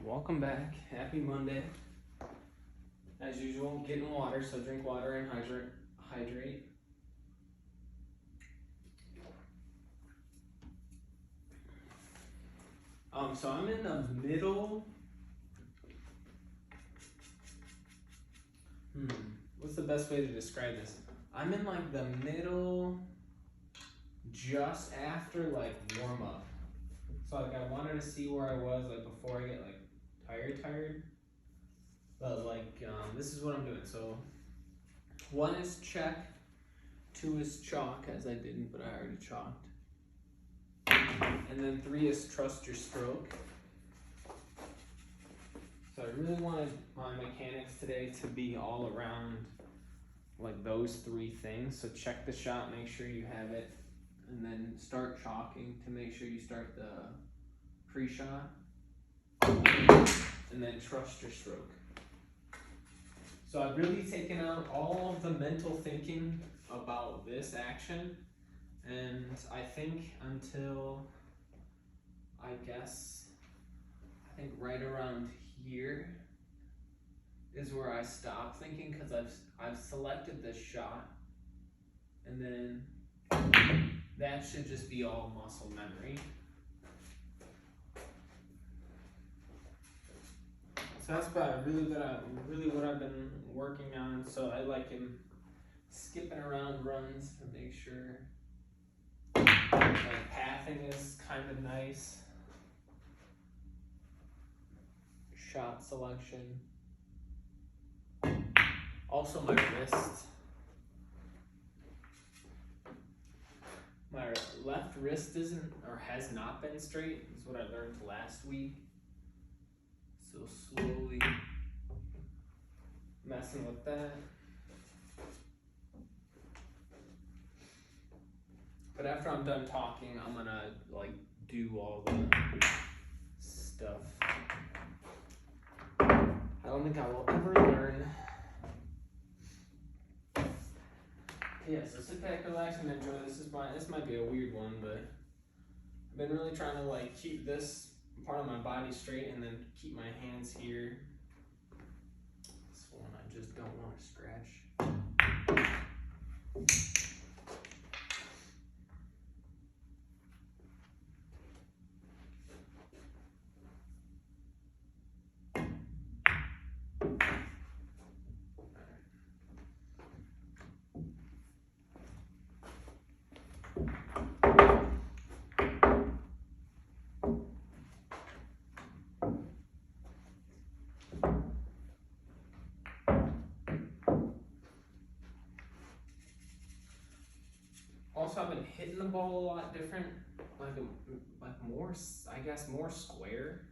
Welcome back. Happy Monday. As usual, getting water, so drink water and hydrate. So I'm in the middle. What's the best way to describe this? I'm in like the middle, just after like warm up. So like I wanted to see where I was like before I get like tired. But like this is what I'm doing. So 1 is check, 2 is chalk, as I didn't, but I already chalked. And then 3 is trust your stroke. So I really wanted my mechanics today to be all around like those 3 things. So check the shot, make sure you have it, and then start chalking to make sure you start the pre-shot, and then trust your stroke. So I've really taken out all of the mental thinking about this action, and I think until I think right around here is where I stop thinking, because I've selected this shot, and then that should just be all muscle memory. So that's about really what I've been working on. So I like him skipping around runs to make sure like pathing is kind of nice. Shot selection. Also my wrist. My left wrist isn't or has not been straight, is what I learned last week. So slowly messing with that. But after I'm done talking, I'm gonna like do all the stuff. I don't think I will ever learn. Yeah, so sit back, relax, and enjoy. This might be a weird one, but I've been really trying to like keep this part of my body straight and then keep my hands here. This one I just don't want to scratch. Also, I've been hitting the ball a lot different, like more, I guess, more square.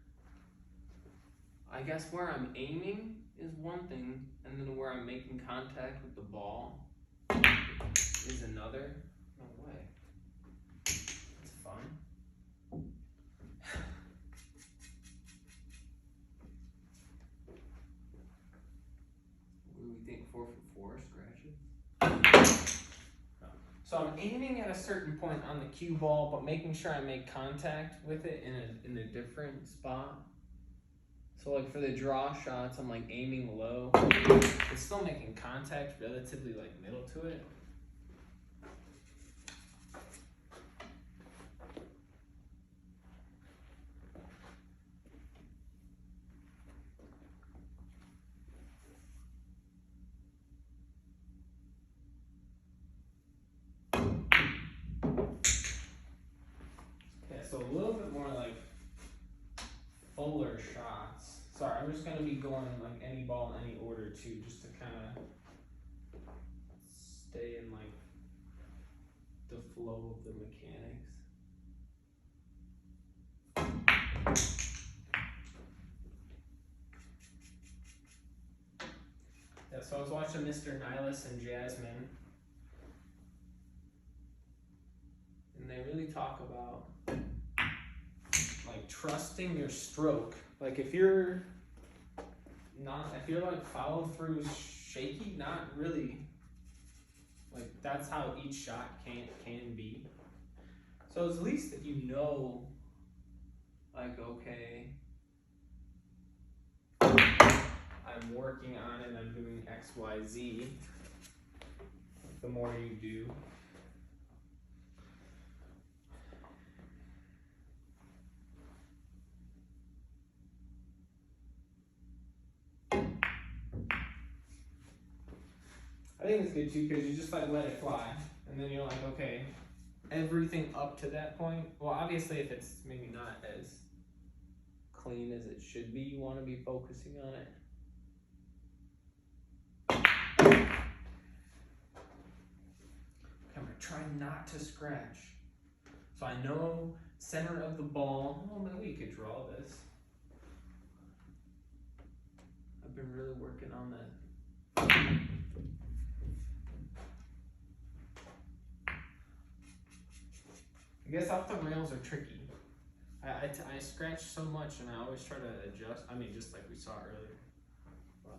I guess where I'm aiming is one thing, and then where I'm making contact with the ball is another. No way. It's fun. What do we think? 4 for 4 scratches. So I'm aiming at a certain point on the cue ball, but making sure I make contact with it in a different spot. So like for the draw shots, I'm like aiming low. It's still making contact relatively like middle to it. So a little bit more like fuller shots. Sorry, I'm just gonna be going like any ball, any order too, just to kind of stay in like the flow of the mechanics. Yeah, so I was watching Mr. Nihilus and Jasmine, and they really talk about like trusting your stroke. Like if you're like follow through shaky, not really. Like that's how each shot can be. So at least if you know, like okay, I'm working on it, I'm doing X, Y, Z, the more you do. I think it's good too because you just like let it fly, and then you're like, okay, everything up to that point. Well, obviously, if it's maybe not as clean as it should be, you want to be focusing on it. Okay, I'm gonna try not to scratch. So I know center of the ball. Oh, maybe we could draw this. I've been really working on that. I guess off the rails are tricky. I scratch so much and I always try to adjust. I mean, just like we saw earlier. Wow.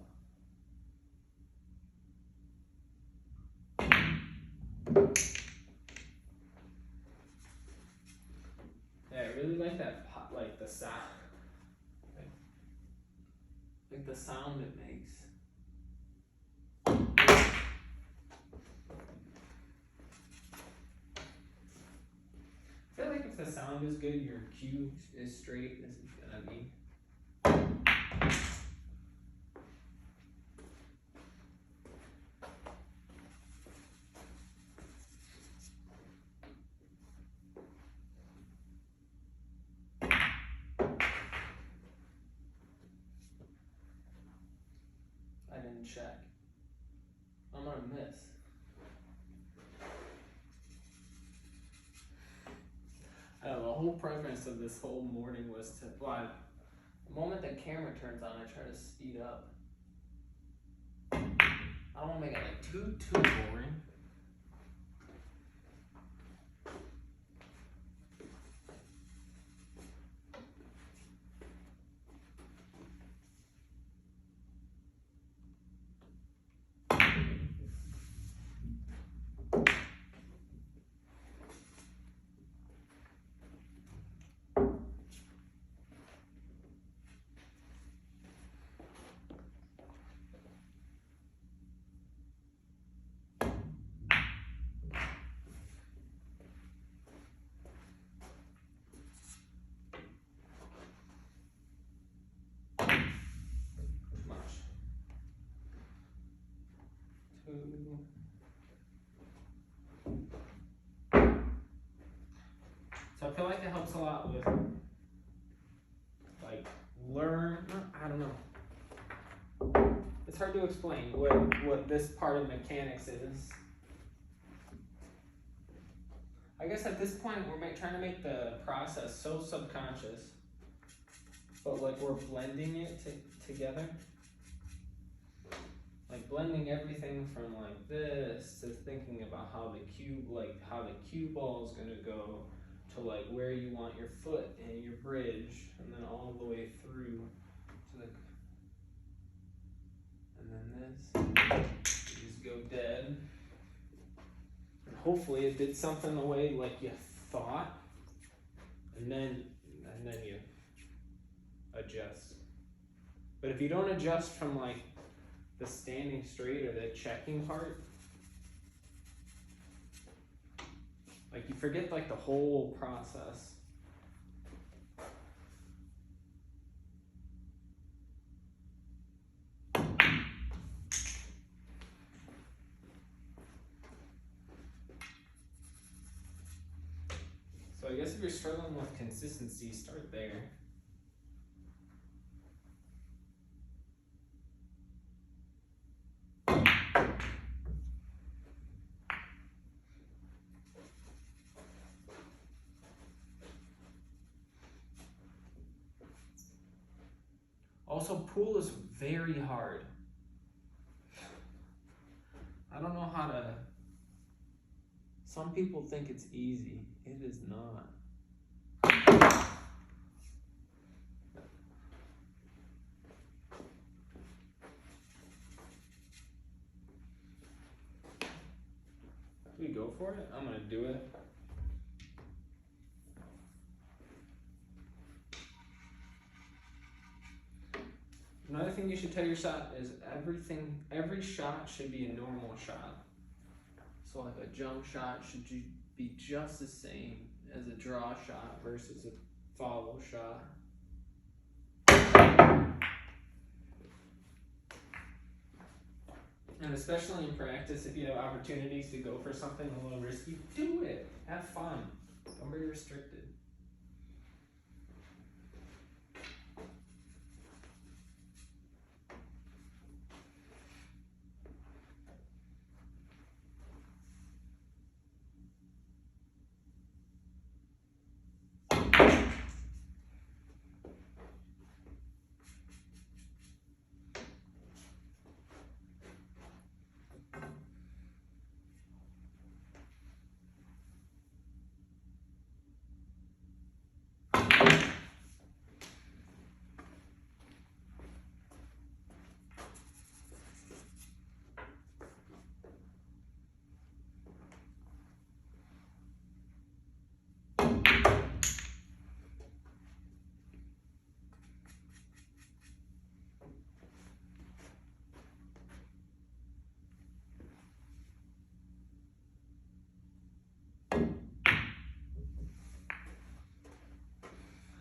Yeah, I really like that pop, like the sound. Like the sound it makes. I feel like if the sound is good, your cue is straight. This is gonna be. I didn't check. I'm gonna miss. I know, the whole premise of this whole morning was to, well, the moment the camera turns on, I try to speed up. I don't want to make it like too boring. So I feel like it helps a lot with like I don't know. It's hard to explain what this part of mechanics is. I guess at this point we're trying to make the process so subconscious, but like we're blending it together. Like blending everything from like this to thinking about how the cue ball is gonna go to like where you want your foot and your bridge, and then all the way through to the, and then this, you just go dead. And hopefully it did something the way like you thought, and then you adjust. But if you don't adjust from like the standing straight or the checking part, like you forget like the whole process. So I guess if you're struggling with consistency, start there. Also, pool is very hard. I don't know how to. Some people think it's easy. It is not. We go for it? I'm gonna do it. Another thing you should tell your shot is every shot should be a normal shot. So like a jump shot should be just the same as a draw shot versus a follow shot. And especially in practice, if you have opportunities to go for something a little risky, do it. Have fun. Don't be restricted.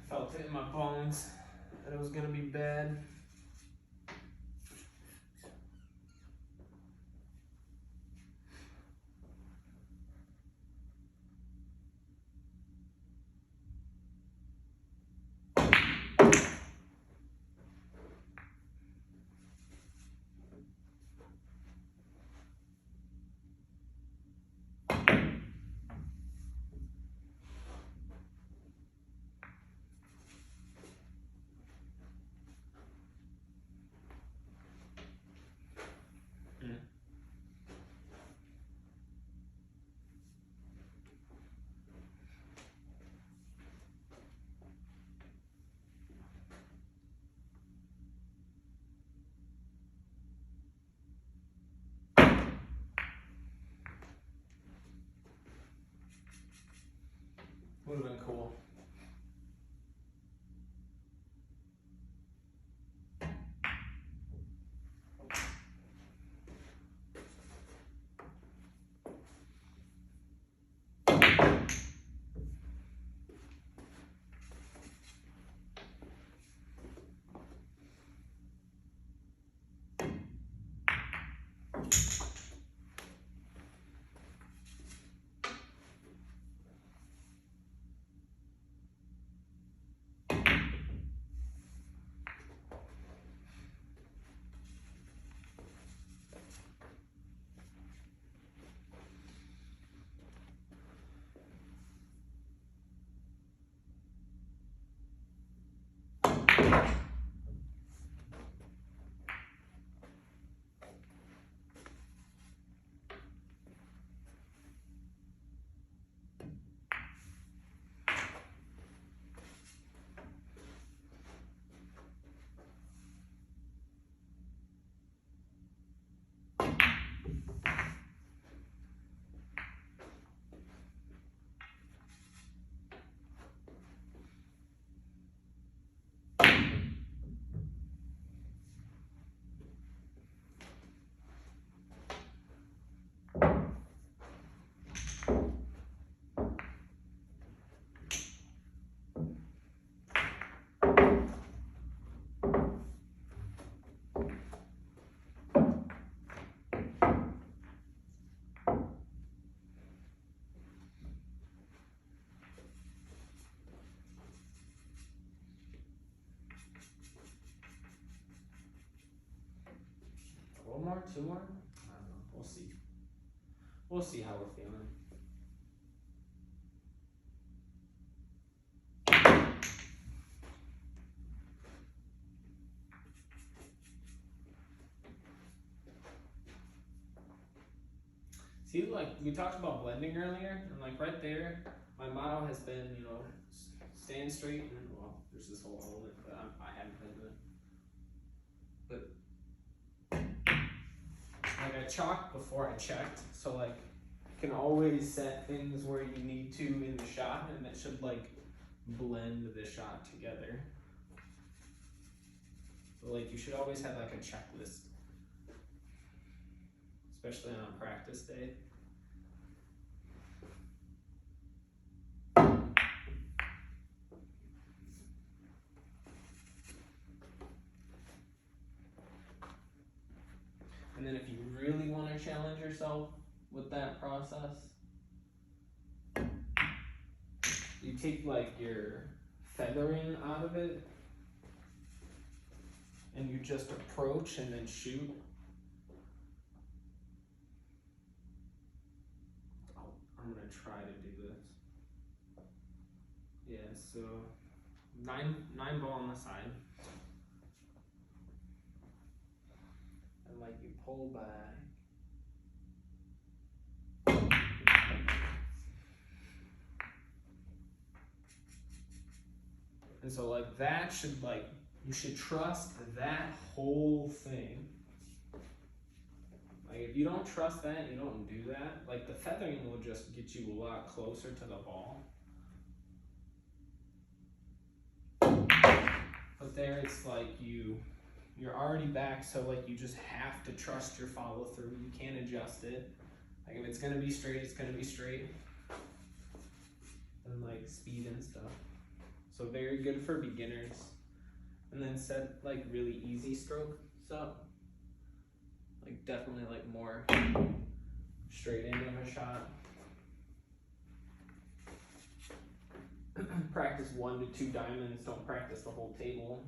Felt it in my bones that it was gonna be bad. Would have been cool. One more, two more? I don't know. We'll see. We'll see how we're feeling. See, like we talked about blending earlier, and like right there, my motto has been, you know, stand straight, and well, there's this whole element, but I haven't played with it. But like I chalked before I checked, so like you can always set things where you need to in the shot, and that should like blend the shot together. So like you should always have like a checklist, especially on practice day. And then if you really want to challenge yourself with that process, you take like your feathering out of it and you just approach and then shoot. I'm gonna try to do this. Yeah, so nine ball on the side. And like you pull back. And so like that should like, you should trust that whole thing. Like if you don't trust that, you don't do that, like the feathering will just get you a lot closer to the ball. But there it's like you're already back, so like you just have to trust your follow through. You can't adjust it. Like if it's gonna be straight, it's gonna be straight. And like speed and stuff. So very good for beginners. And then set like really easy strokes up. Like definitely like more straight into a shot. Practice 1 to 2 diamonds, don't practice the whole table.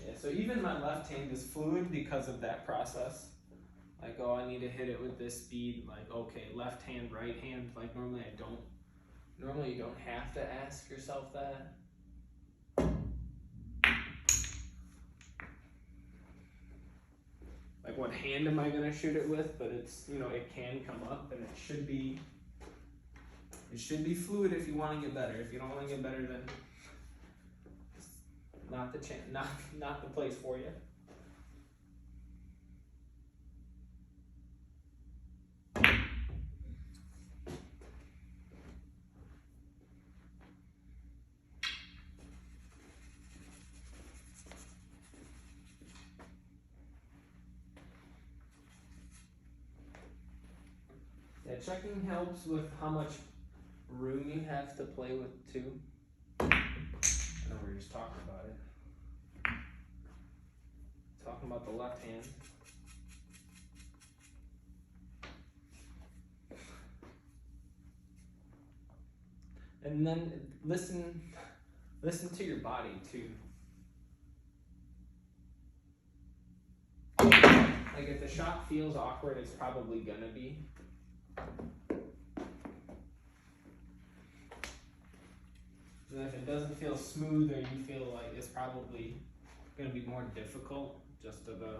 Yeah, so even my left hand is fluid because of that process. Like, oh, I need to hit it with this speed. Like, okay, left hand, right hand. Like normally I don't. Normally you don't have to ask yourself that. Like what hand am I gonna shoot it with? But it's, you know, it can come up and it should be fluid if you want to get better. If you don't want to get better, then it's not the place for you. Yeah, checking helps with how much room you have to play with too. I know we were just talking about it. Talking about the left hand. And then listen to your body too. Like if the shot feels awkward, it's probably gonna be. And if it doesn't feel smooth or you feel like it's probably gonna be more difficult, just to the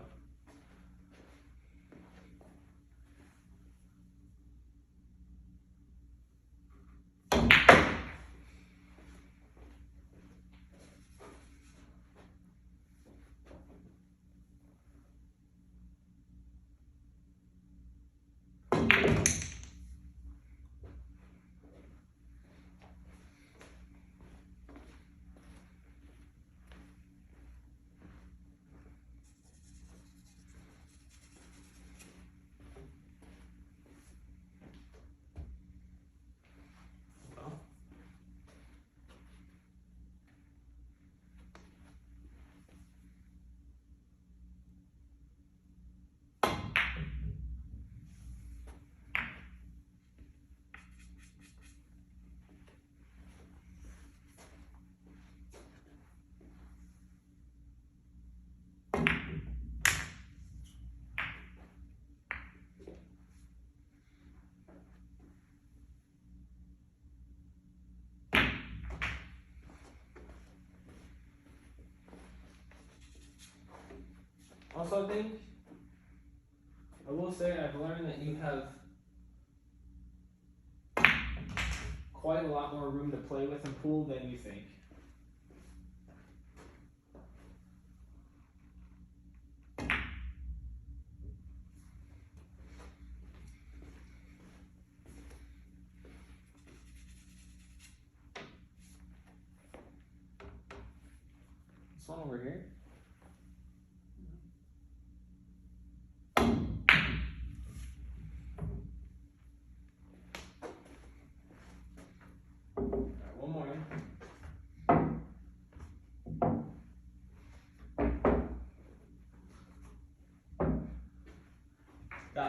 Also, I will say I've learned that you have quite a lot more room to play with in pool than you think. one over here. Alright, one more.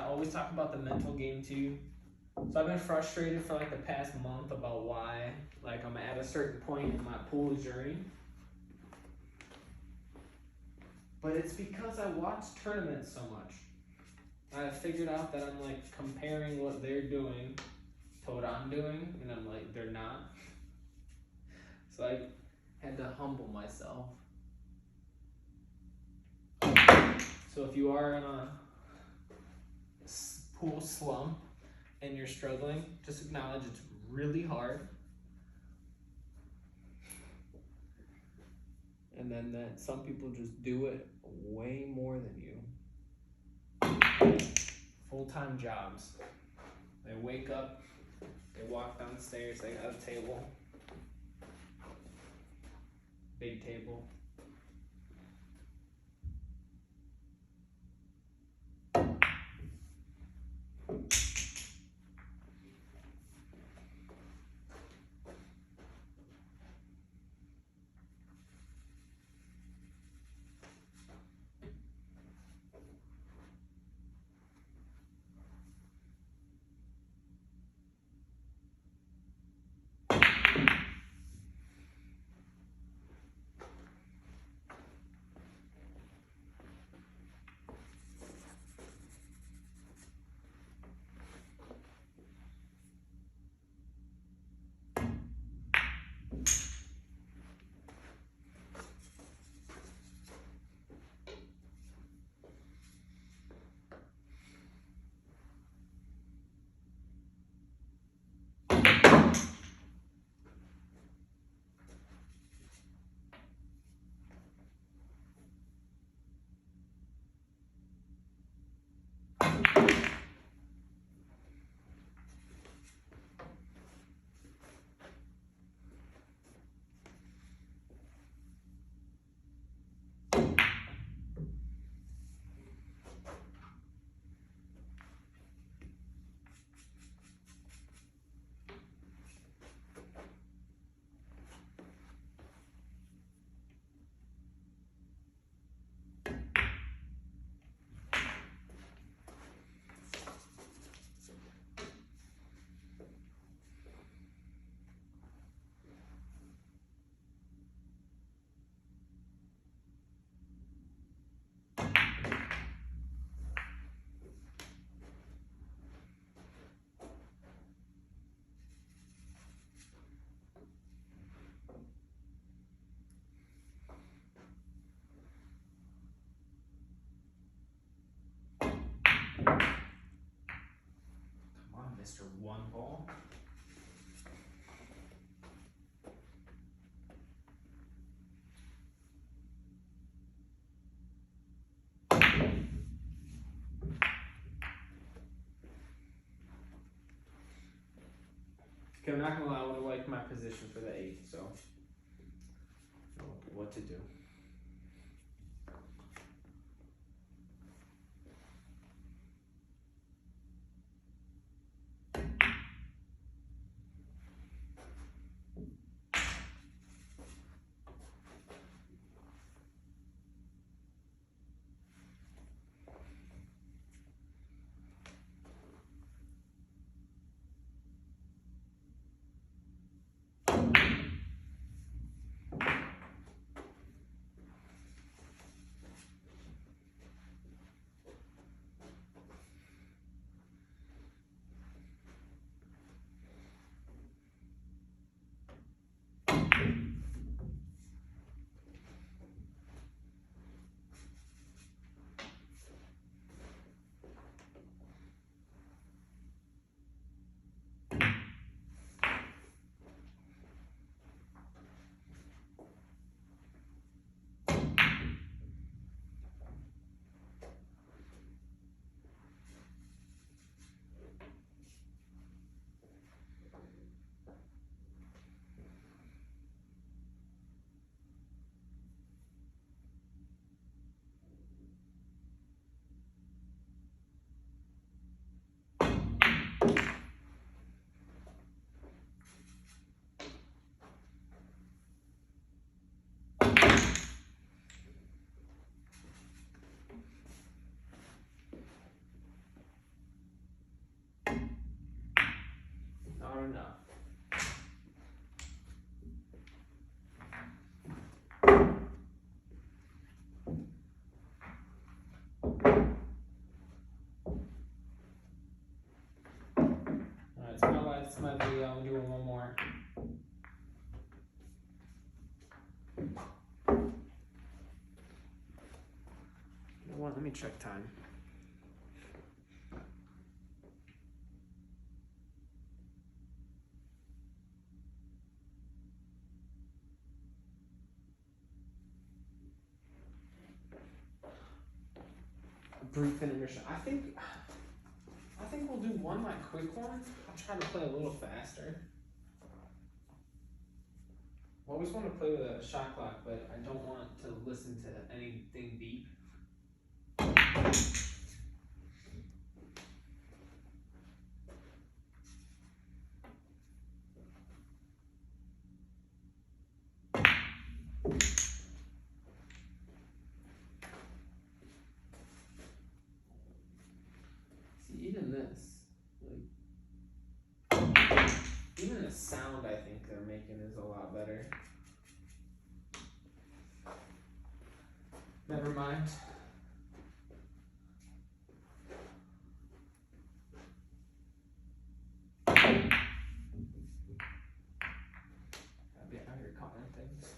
Always talk about the mental game too. So I've been frustrated for like the past month about why like I'm at a certain point in my pool journey. But it's because I watch tournaments so much. I figured out that I'm like comparing what they're doing to what I'm doing, and I'm like, they're not. So I had to humble myself. So if you are in a pool slump and you're struggling, just acknowledge it's really hard. And then that some people just do it way more than you. Full-time jobs. They wake up, they walk downstairs, they got a table. Big table. Mr. One Ball. Okay, I'm not gonna lie, I would like my position for the 8, so I don't know what to do. are enough. Alright, it's my video. I'm doing one more. You know what? Let me check time. Brief intermission. I think we'll do one quick one. I'll try to play a little faster. I always want to play with a shot clock, but I don't want to listen to anything beep. See, even this, even the sound I think they're making is a lot better. Never mind. I'll be out here calling things.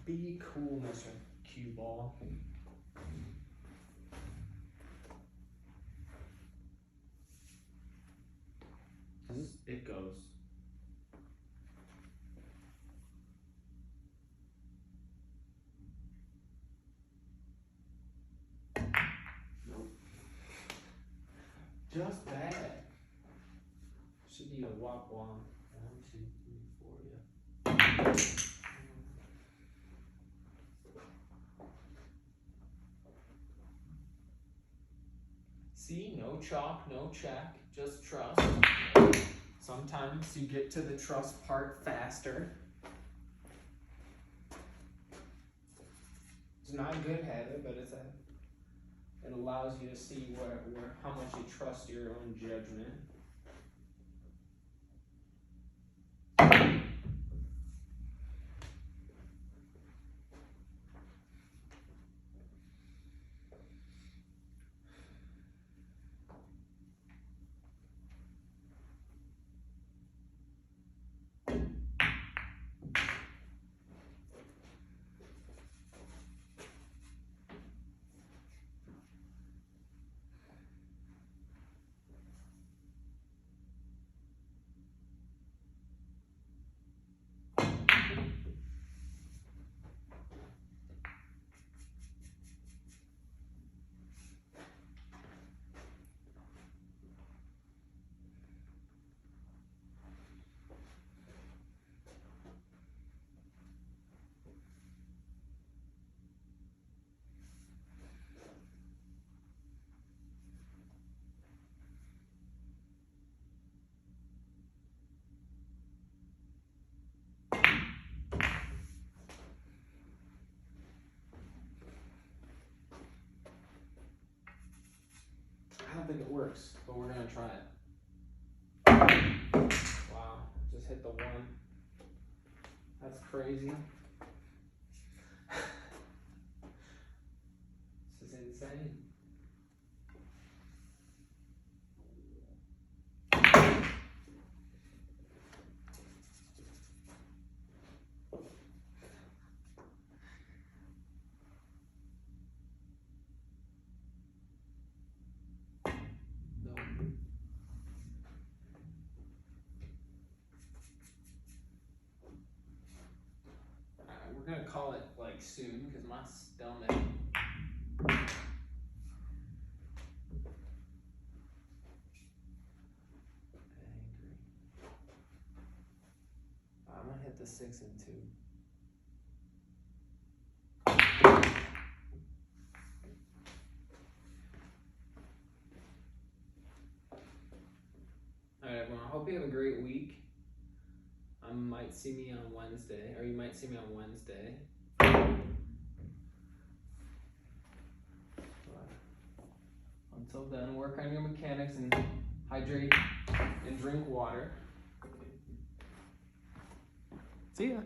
Be cool, Mr. Cue Ball. It goes. Nope. Just bad. Should be a wop wop. 1, 2, 3, 4, yeah. See, no chalk, no check, just trust. Sometimes you get to the trust part faster. It's not a good habit, but it allows you to see how much you trust your own judgment. I don't think it works, but we're gonna try it. Wow, just hit the 1. That's crazy. This is insane. like soon because my stomach. Angry. I'm gonna hit the 6 and 2. Alright, everyone. I hope you have a great week. Might see me on Wednesday, or you might see me on Wednesday. But until then, work on your mechanics and hydrate and drink water. See ya.